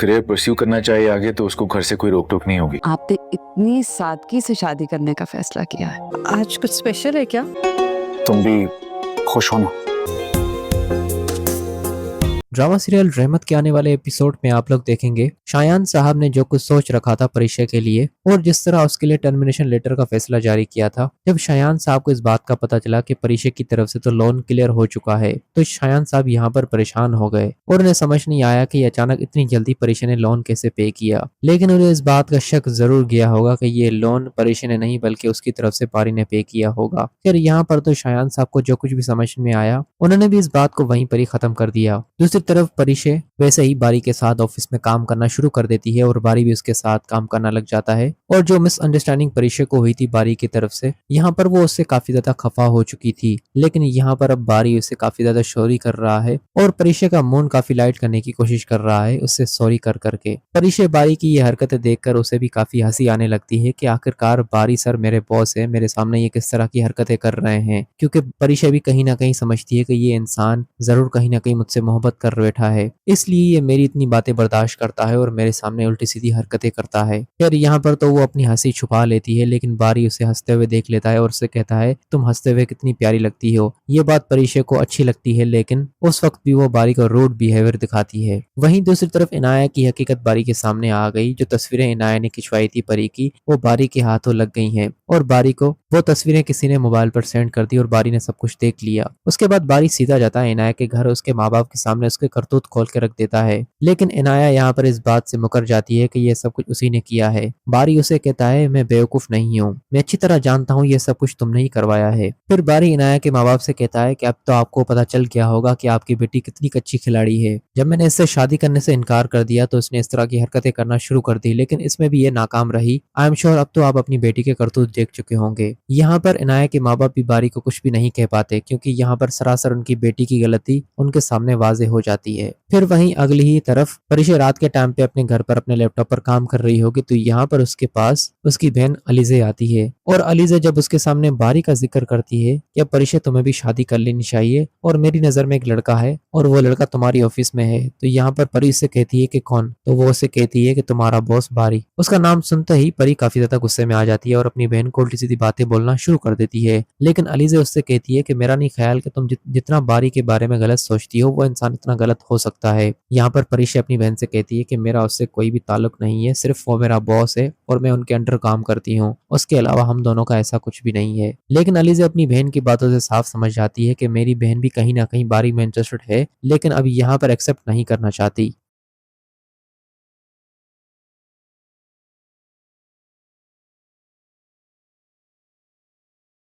Career pursue करना चाहिए आगे तो उसको घर से कोई रोक टोक नहीं होगी। आपने इतनी सादगी से शादी करने का फैसला किया है। आज कुछ स्पेशल है क्या? तुम भी खुश हो ना। ड्रामा सीरियल रहमत के आने वाले एपिसोड में आप लोग देखेंगे शायान साहब ने जो कुछ सोच रखा था परिचय के लिए और जिस तरह उसके लिए टर्मिनेशन लेटर का फैसला जारी किया था। जब शायान साहब को इस बात का पता चला कि परिचय की तरफ से तो लोन क्लियर हो चुका है तो शायान साहब यहाँ पर परेशान हो गए और उन्हें समझ नहीं आया कि अचानक इतनी जल्दी परिचय ने लोन कैसे पे किया। लेकिन उन्हें इस बात का शक जरूर गया होगा कि ये लोन परिचय ने नहीं बल्कि उसकी तरफ से पारी ने पे किया होगा। फिर यहाँ पर तो शायान साहब को जो कुछ भी समझ में आया उन्होंने भी इस बात को वहीं पर ही खत्म कर दिया। दूसरी तरफ परिचय वैसे ही बारी के साथ ऑफिस में काम करना शुरू कर देती है और बारी भी उसके साथ काम करना लग जाता है। और जो मिसअंडरस्टैंडिंग परिचय को हुई थी बारी की तरफ से, यहाँ पर वो उससे काफी ज्यादा खफा हो चुकी थी, लेकिन यहाँ पर अब बारी उससे काफी ज्यादा सॉरी कर रहा है और परिचय का मूड काफी लाइट करने की कोशिश कर रहा है उससे सॉरी कर करके। परिचय बारी की ये हरकतें देखकर उसे भी काफी हंसी आने लगती है कि आखिरकार बारी सर मेरे बॉस है, मेरे सामने ये किस तरह की हरकतें कर रहे हैं, क्योंकि परिचय भी कहीं ना कहीं समझती है कि ये इंसान जरूर कहीं ना कहीं मुझसे मोहब्बत कर बैठा है, इसलिए ये मेरी इतनी बातें बर्दाश्त करता है और मेरे सामने उल्टी सीधी हरकतें करता है। फिर यहाँ पर तो वो अपनी हंसी छुपा लेती है, लेकिन बारी उसे हंसते हुए देख लेता है और उससे कहता है तुम हंसते हुए कितनी प्यारी लगती हो। ये बात परिचय को अच्छी लगती है, लेकिन उस वक्त भी वो बारी को रूड बिहेवियर दिखाती है। वहीं दूसरी तरफ इनाया की हकीकत बारी के सामने आ गई। जो तस्वीरें इनाया ने खिंचवाई थी परी की, वो बारी के हाथों लग गई हैं और बारी को वो तस्वीरें किसी ने मोबाइल पर सेंड कर दी और बारी ने सब कुछ देख लिया। उसके बाद बारी सीधा जाता है इनाया के घर, उसके माँ बाप के सामने उसके करतूत खोल के रख देता है। लेकिन इनाया यहाँ पर इस बात से मुकर जाती है कि ये सब कुछ उसी ने किया है। बारी उसे कहता है मैं बेवकूफ नहीं हूँ, मैं अच्छी तरह जानता हूँ ये सब कुछ तुमने ही करवाया है। फिर बारी इनाया के माँ बाप से कहता है कि अब तो आपको पता चल गया होगा कि आपकी बेटी कितनी कच्ची खिलाड़ी है। जब मैंने इससे शादी करने से इनकार कर दिया तो इसने इस तरह की हरकतें करना शुरू कर दी, लेकिन इसमें भी ये नाकाम रही। आई एम श्योर अब तो आप अपनी बेटी के करतूत देख चुके होंगे। यहाँ पर इनाया के माँ बाप भी बारी को कुछ भी नहीं कह पाते, क्योंकि यहाँ पर सरासर उनकी बेटी की गलती उनके सामने वाजे हो जाती है। फिर वहीं अगली ही तरफ परिचय रात के टाइम पे अपने घर पर अपने लैपटॉप पर काम कर रही होगी तो यहाँ पर उसके पास उसकी बहन अलीजे आती है और अलीजे जब उसके सामने बारी का जिक्र करती है कि परिचय तुम्हें भी शादी कर लेनी चाहिए और मेरी नजर में एक लड़का है और वो लड़का तुम्हारी ऑफिस में है, तो यहाँ पर परी से कहती है कि कौन, तो वो उसे कहती है कि तुम्हारा बॉस बारी। उसका नाम सुनते ही परी काफी ज्यादा गुस्से में आ जाती है और अपनी बहन को उल्टी सीधी बातें बोलना शुरू कर देती है। लेकिन अलीजे उससे कहती है कि मेरा नहीं ख्याल कि तुम जितना बारी के बारे में गलत सोचती हो वो इंसान इतना गलत हो सकता है। यहाँ पर परिचय अपनी बहन से कहती है कि मेरा उससे कोई भी ताल्लुक नहीं है, सिर्फ वो मेरा बॉस है और मैं उनके अंडर काम करती हूँ, उसके अलावा हम दोनों का ऐसा कुछ भी नहीं है। लेकिन अलीजे अपनी बहन की बातों से साफ समझ जाती है कि मेरी बहन भी कहीं ना कहीं बारी में इंटरेस्टेड है, लेकिन अभी यहाँ पर एक्सेप्ट नहीं करना चाहती।